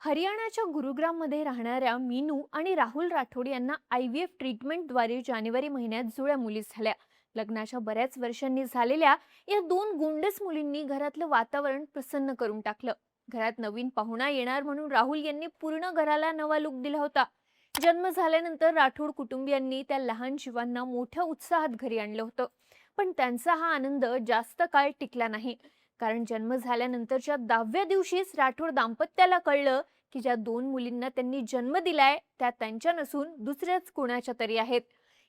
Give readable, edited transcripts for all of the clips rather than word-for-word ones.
हरियाणाच्या गुरुग्राममध्ये राहणाऱ्या मीनू आणि राहुल राठोड यांना IVF ट्रीटमेंटद्वारे जानेवारी महिन्यात जुळ्या मुली झाल्या. लग्नाच्या बऱ्याच वर्षांनी झालेल्या या दोन गोंडस मुलींनी घरातलं वातावरण प्रसन्न करून टाकलं. घरात नवीन पाहुणा येणार म्हणून राहुल यांनी पूर्ण घराला नवा लुक दिला होता. जन्म झाल्यानंतर राठोड कुटुंबियांनी त्या लहान जीवांना मोठ्या उत्साहात घरी आणलं होतं. पण त्यांचा हा आनंद जास्त काळ टिकला नाही. कारण जन्म झाल्यानंतरच्या 10व्या दिवशीच राठोड दाम्पत्याला कळलं की ज्या दोन मुलींना त्यांनी जन्म दिलाय त्या त्यांच्या नसून दुसऱ्याच कोणाच्या तरी आहेत.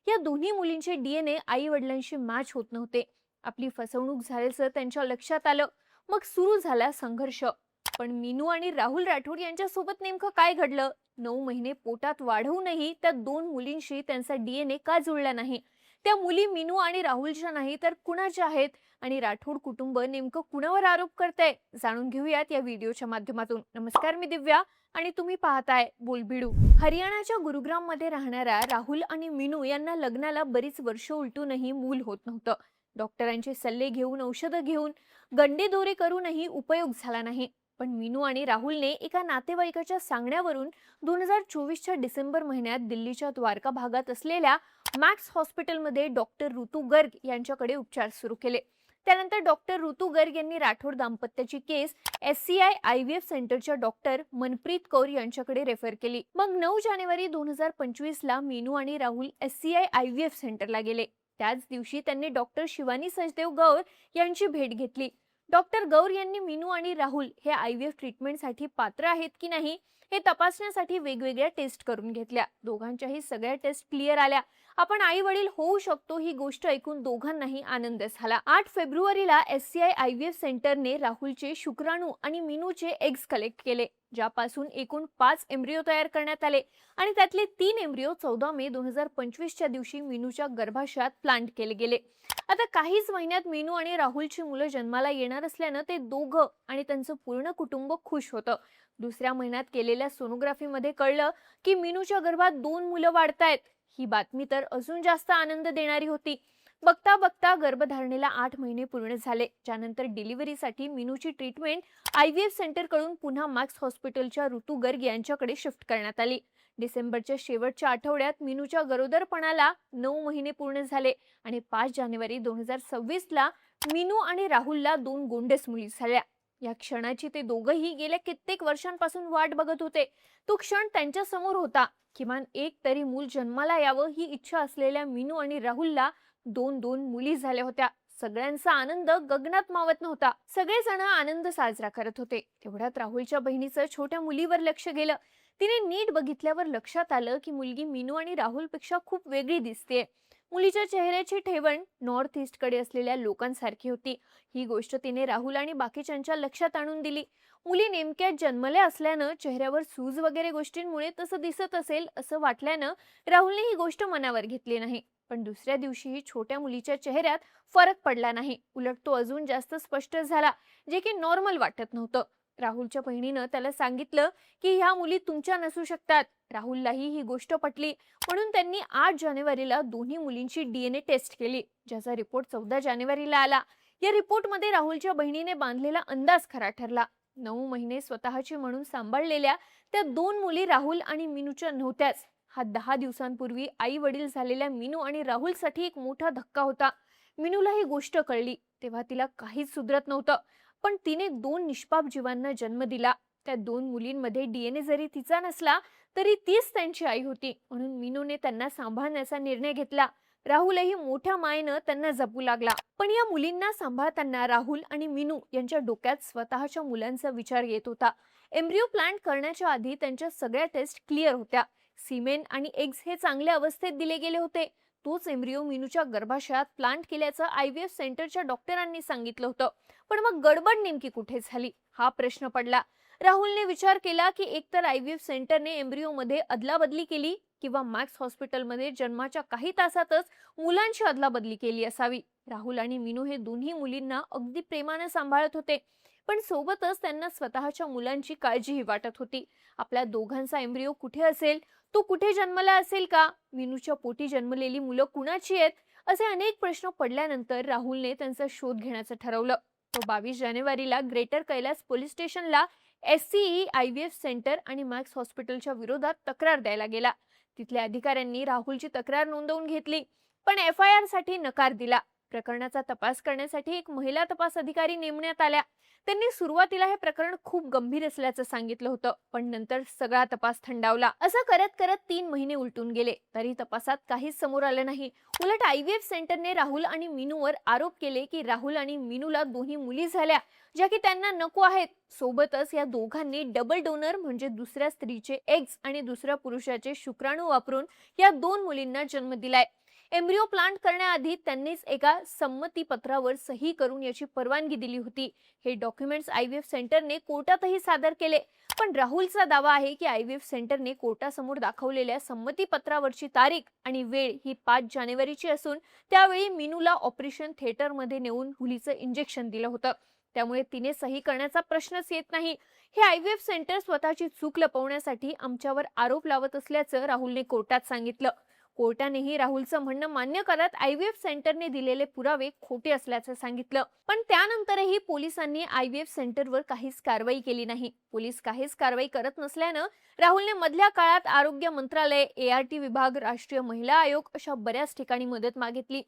या दोन्ही मुलींचे DNA आई वडिलांशी मॅच होत नव्हते. आपली फसवणूक झाल्याचं त्यांच्या लक्षात आलं. मग सुरू झाला संघर्ष. पण मीनू आणि राहुल राठोड यांच्यासोबत नेमकं काय घडलं? 9 महिने पोटात वाढवूनही त्या दोन मुलींशी त्यांचा DNA का जुळला नाही? त्या मुली मीनू आणि राहुलच्या नाही तर कुणाच्या आहेत? आणि राठोड कुटुंब नेमकं कुणावर आरोप करतंय? जाणून घेऊयात या व्हिडिओच्या माध्यमातून. नमस्कार, मी दिव्या आणि तुम्ही पाहताय बोलबिडू. हरियाणाच्या गुरुग्राममध्ये राहणाऱ्या राहुल आणि मीनू यांना लग्नाला बरीच वर्ष उलटूनही मूल होत नव्हतं. डॉक्टरांचे सल्ले घेऊन, औषधं घेऊन, गंडेदोरे करूनही उपयोग झाला नाही. पण मीनू आणि राहुलने एका नातेवाईकाच्या सांगण्यावरून 2024च्या डिसेंबर महिन्यात दिल्लीच्या द्वारका भागात असलेल्या मॅक्स हॉस्पिटलमध्ये डॉक्टर ऋतू गर्ग यांच्याकडे उपचार सुरू केले. त्यानंतर डॉक्टर ऋतू गर्ग यांनी राठोड दाम्पत्याची केस SCI IVF सेंटरच्या डॉक्टर मनप्रीत कौर यांच्याकडे रेफर केली. मग 9 जानेवारी 2025ला मीनू आणि राहुल SCI IVF सेंटरला गेले. त्याच दिवशी त्यांनी डॉक्टर शिवानी सचदेव गौर यांची भेट घेतली. डॉक्टर गौर यांनी मीनू आणि राहुल हे IVF ट्रीटमेंटसाठी पात्र आहेत की नाही हे तपासण्यासाठी वेगवेगळ्या टेस्ट करून घेतल्या. दोघांच्याही सगळ्या टेस्ट क्लिअर आल्या. आपण आई वडील होऊ शकतो ही गोष्ट ऐकून दोघांनाही आनंद झाला. 8 फेब्रुवारीला SCI IVF सेंटरने राहुलचे शुक्राणू आणि मीनूचे एग्स कलेक्ट केले, ज्यापासून एकूण 5 एम्ब्रियो तयार करण्यात आले आणि त्यातले 3 एम्ब्रियो 14 मे 2025च्या दिवशी मीनूच्या गर्भाशयात प्लांट केले गेले. आता काहीच महिन्यात मीनू आणि राहुलची मुलं जन्माला येणार असल्यानं ते दोघं आणि त्यांचं पूर्ण कुटुंब खुश होतं. दुसऱ्या महिन्यात केलेल्या सोनोग्राफीमध्ये कळलं की मीनूच्या गर्भात 2 मुलं वाढतायत. ही बातमी तर अजून जास्त आनंद देणारी होती. बघता बघता गर्भधारणेला 8 महिने पूर्ण झाले, ज्यानंतर डिलिव्हरीसाठी मीनूची ट्रीटमेंट IVF सेंटरकडून पुन्हा मॅक्स हॉस्पिटलच्या ऋतू गर्ग यांच्याकडे शिफ्ट करण्यात आली. डिसेंबरच्या शेवटच्या आठवड्यात मीनूच्या गरोदरपणाला 9 महिने पूर्ण झाले आणि 5 जानेवारी 2026ला मीनू आणि राहुलला 2 गोंडस मुली झाल्या. या क्षणाची ते दोघंही गेल्या कित्येक वर्षांपासून वाट बघत होते. तो क्षण त्यांच्या समोर होता. किमान एक तरी मूल जन्माला यावं ही इच्छा असलेल्या मीनू आणि राहुलला 2 मुली झाल्या होत्या. सगळ्यांचा आनंद गगनात मावत नव्हता. सगळेजण आनंद साजरा करत होते. तेवढ्यात राहुलच्या बहिणीचं छोट्या मुलीवर लक्ष गेलं. तिने नीट बघितल्यावर लक्षात आलं की मुलगी मीनू आणि राहुलपेक्षा खूप वेगळी दिसते. मुलीच्या चेहऱ्याची ठेवण नॉर्थ ईस्ट कडे असलेल्या लोकांसारखी होती. ही गोष्ट तिने राहुल आणि बाकीच्यांच्या लक्षात आणून दिली. मुली नेमक्या जन्मल्या असल्यानं चेहऱ्यावर सूज वगैरे गोष्टींमुळे तसं दिसत असेल असं वाटल्यानं राहुलने ही गोष्ट मनावर घेतली नाही. पण दुसऱ्या दिवशीही छोट्या मुलीच्या चेहऱ्यात फरक पडला नाही. उलट तो अजून जास्त स्पष्ट झाला, जे की नॉर्मल वाटत नव्हतं. राहुलच्या बहिणीनं त्याला सांगितलं की ह्या मुली तुमच्या नसू शकतात. राहुललाही ही गोष्ट पटली, म्हणून त्यांनी 8 जानेवारीला दोन्ही मुलींची DNA टेस्ट केली, ज्याचा रिपोर्ट 14 जानेवारीला आला. या रिपोर्टमध्ये राहुलच्या बहिणीने बांधलेला अंदाज खरा ठरला. 9 महिने स्वतःची म्हणून सांभाळलेल्या त्या 2 मुली राहुल आणि मीनूच्या नव्हत्याच. हा 10 दिवसांपूर्वी आई वडील झालेल्या मीनू आणि राहुलसाठी एक मोठा धक्का होता. मीनूला ही गोष्ट कळली तेव्हा तिला काहीच सुधरत नव्हतं. पण तिने 2 निष्पाप जीवांना जन्म दिला. त्या 2 मुलींमध्ये DNA जरी तिचा नसला तरी तीच त्यांची आई होती. म्हणून मीनूने त्यांना सांभाळण्याचा निर्णय घेतला. राहुलही मोठ्या मायेनं त्यांना जपू लागला. पण या मुलींना सांभाळताना राहुल आणि मीनू यांच्या डोक्यात स्वतःच्या मुलांचा विचार येत होता. एम्ब्रियो प्लांट करण्याच्या आधी त्यांच्या सगळ्या टेस्ट क्लिअर होत्या. सिमेन आणि एग्स हे चांगल्या अवस्थेत दिले गेले होते. तोच एम्ब्रियो मीनूच्या गर्भाशयात प्लांट केल्याचं IVF सेंटरच्या डॉक्टरांनी सांगितलं होतं. पण मग गडबड नेमकी कुठे झाली हा प्रश्न पडला. राहुलने विचार केला की एकतर IVF सेंटरने एम्ब्रियोमध्ये अदलाबदली केली किंवा मॅक्स हॉस्पिटलमध्ये जन्माच्या काही तासातच मुलांची अदलाबदली केली असावी. राहुल आणि मीनू हे दोन्ही मुलींना अगदी प्रेमाने सांभाळत होते, पण सोबतच त्यांना स्वतःच्या मुलांची काळजीही वाटत होती. आपल्या दोघांचा एम्ब्रियो कुठे असेल, तो कुठे जन्मला असेल का, मीनूच्या पोटी जन्मलेली मुलं कुणाची आहेत, असे अनेक प्रश्न पडल्यानंतर राहुलने त्यांचा शोध घेण्याचं ठरवलं. तो 22 जानेवारीला ग्रेटर कैलास पोलीस स्टेशनला SCE IVF सेंटर आणि मॅक्स हॉस्पिटलच्या विरोधात तक्रार द्यायला गेला. तिथल्या अधिकाऱ्यांनी राहुलची तक्रार नोंदवून घेतली, पण FIR साठी नकार दिला. प्रकरणाचा तपास करण्यासाठी एक महिला तपास अधिकारी नेमण्यात आल्या. त्यांनी सुरुवातीला हे प्रकरण खूप गंभीर असल्याचं सांगितलं होतं, पण नंतर सगळा तपास थंडावला. असं करत करत 3 महिने उलटून गेले, तरी तपासात काहीच समोर आलं नाही. उलट IVF सेंटरने राहुल आणि मीनूवर आरोप केले की राहुल आणि मीनूला दोन्ही मुली झाल्या, ज्या की त्यांना नको आहेत. सोबतच या दोघांनी डबल डोनर म्हणजे दुसऱ्या स्त्रीचे एग्स आणि दुसऱ्या पुरुषाचे शुक्राणू वापरून या 2 मुलींना जन्म दिलाय. एम्ब्रिओ प्लांट करण्याआधी त्यांनीच एका संमती पत्रावर सही करून याची परवानगी दिली होती. हे डॉक्युमेंट्स IVF सेंटरने कोर्टातही सादर केले. पण राहुलचा दावा आहे की IVF सेंटरने कोर्टासमोर दाखवलेल्या संमती पत्रावरची तारीख आणि वेळ ही 5 जानेवारीची असून त्यावेळी मीनूला ऑपरेशन थिएटरमध्ये नेऊन मुलीचं इंजेक्शन दिलं होतं. त्यामुळे तिने सही करण्याचा प्रश्नच येत नाही. हे IVF सेंटर स्वतःची चूक लपवण्यासाठी आमच्यावर आरोप लावत असल्याचं राहुलने कोर्टात सांगितलं. कोर्टानेही राहुलचं म्हणणं मान्य करत IVF सेंटरने दिलेले पुरावे खोटे असल्याचं सांगितलं. पण त्यानंतरही पोलिसांनी IVF सेंटरवर काहीच कारवाई केली नाही. पोलीस काहीच कारवाई करत नसल्यानं राहुलने मधल्या काळात आरोग्य मंत्रालय, ART विभाग, राष्ट्रीय महिला आयोग अशा बऱ्याच ठिकाणी मदत मागितली.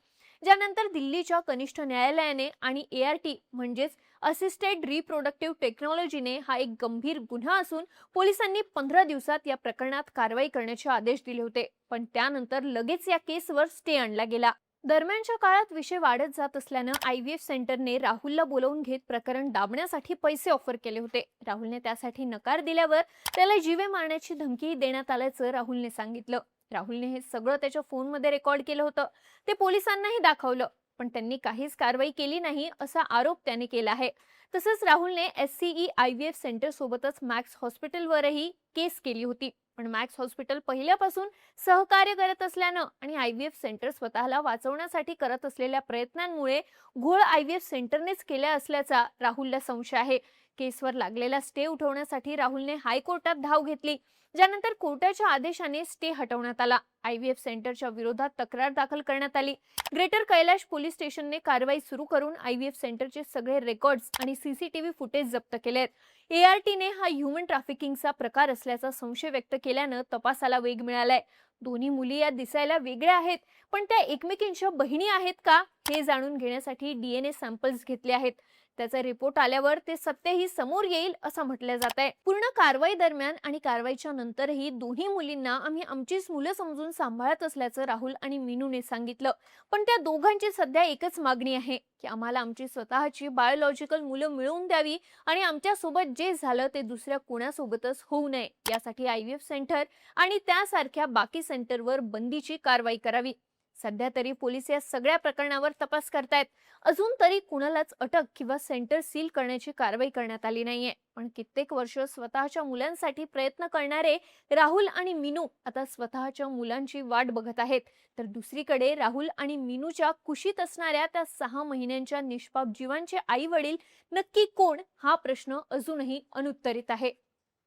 ज्यानंतर दिल्लीच्या कनिष्ठ न्यायालयाने आणि ART म्हणजेच असिस्टेड रिप्रोडक्टिव्ह टेक्नॉलॉजीने हा एक गंभीर गुन्हा असून पोलिसांनी 15 दिवसात या प्रकरणात कारवाई करण्याचे आदेश दिले होते. पण त्यानंतर लगेच या केसवर स्टे आणला गेला. दरम्यानच्या काळात विषय वाढत जात असल्यानं IVF सेंटरने राहुलला बोलावून घेत प्रकरण दाबण्यासाठी पैसे ऑफर केले होते. राहुलने त्यासाठी नकार दिल्यावर त्याला जीवे मारण्याची धमकीही देण्यात आल्याचं राहुलने सांगितलं. राहुलने हे सगळं त्याच्या फोनमध्ये रेकॉर्ड केलं होतं. ते पोलिसांनाही दाखवलं, पण त्यांनी काहीच कारवाई केली नाही असा आरोप त्याने केला आहे. तसंच राहुलने SCE IVF सेंटर सोबतच मॅक्स हॉस्पिटलवरही केस केली होती. पण मॅक्स हॉस्पिटल पहिल्यापासून सहकार्य करत असल्यानं आणि IVF सेंटर स्वतःला वाचवण्यासाठी करत असलेल्या प्रयत्नांमुळे घोळ IVF सेंटरनेच केला असल्याचा राहुलला संशय आहे. केसवर लागलेला स्टे उठवण्यासाठी राहुलने हायकोर्टात धाव घेतली, ज्यानंतर कोर्टाच्या आदेशाने स्टे हटवण्यात आला. IVF सेंटरच्या विरोधात तक्रार दाखल करण्यात आली. ग्रेटर कैलाश पोलीस स्टेशनने कारवाई सुरू करून IVF सेंटरचे सगळे रेकॉर्ड्स आणि CCTV फुटेज जप्त केलेत. ARTने हा ह्युमन ट्रॅफिकिंगचा प्रकार असल्याचा संशय व्यक्त केल्यानं तपासाला वेग मिळालाय. दोन्ही मुली या दिसायला वेगळ्या आहेत, पण त्या एकमेकींच्या बहिणी आहेत का हे जाणून घेण्यासाठी DNA सॅम्पल्स घेतले आहेत. त्याचा रिपोर्ट आल्यावर ते सत्यही समोर येईल असं म्हटलं जात आहे. पूर्ण कारवाई दरम्यान आणि कारवाईच्या नंतरही दोन्ही मुलींना आम्ही आमचीच मुलं समजून सांभाळत असल्याचं राहुल आणि मीनूने सांगितलं. पण त्या दोघांची सध्या एकच मागणी आहे की आम्हाला आमची स्वतःची बायोलॉजिकल मुलं मिळवून द्यावी आणि आमच्यासोबत जे झालं ते दुसऱ्या कोणासोबतच होऊ नये, यासाठी IVF सेंटर आणि त्यासारख्या बाकी सेंटरवर बंदीची कारवाई करावी. सध्या तरी पोलीस या सगळ्या प्रकरणावर तपास करतायत. अजून तरी कुणालाच अटक किंवा सेंटर सील करण्याची कारवाई करण्यात आली नाहीये. पण कित्येक वर्ष स्वतःच्या मुलांसाठी प्रयत्न करणारे राहुल आणि मीनू आता स्वतःच्या मुलांची वाट बघत आहेत. तर दुसरीकडे राहुल आणि मीनूच्या कुशीत असणाऱ्या त्या 6 महिन्यांच्या निष्पाप जीवांचे आई वडील नक्की कोण, हा प्रश्न अजूनही अनुत्तरित आहे.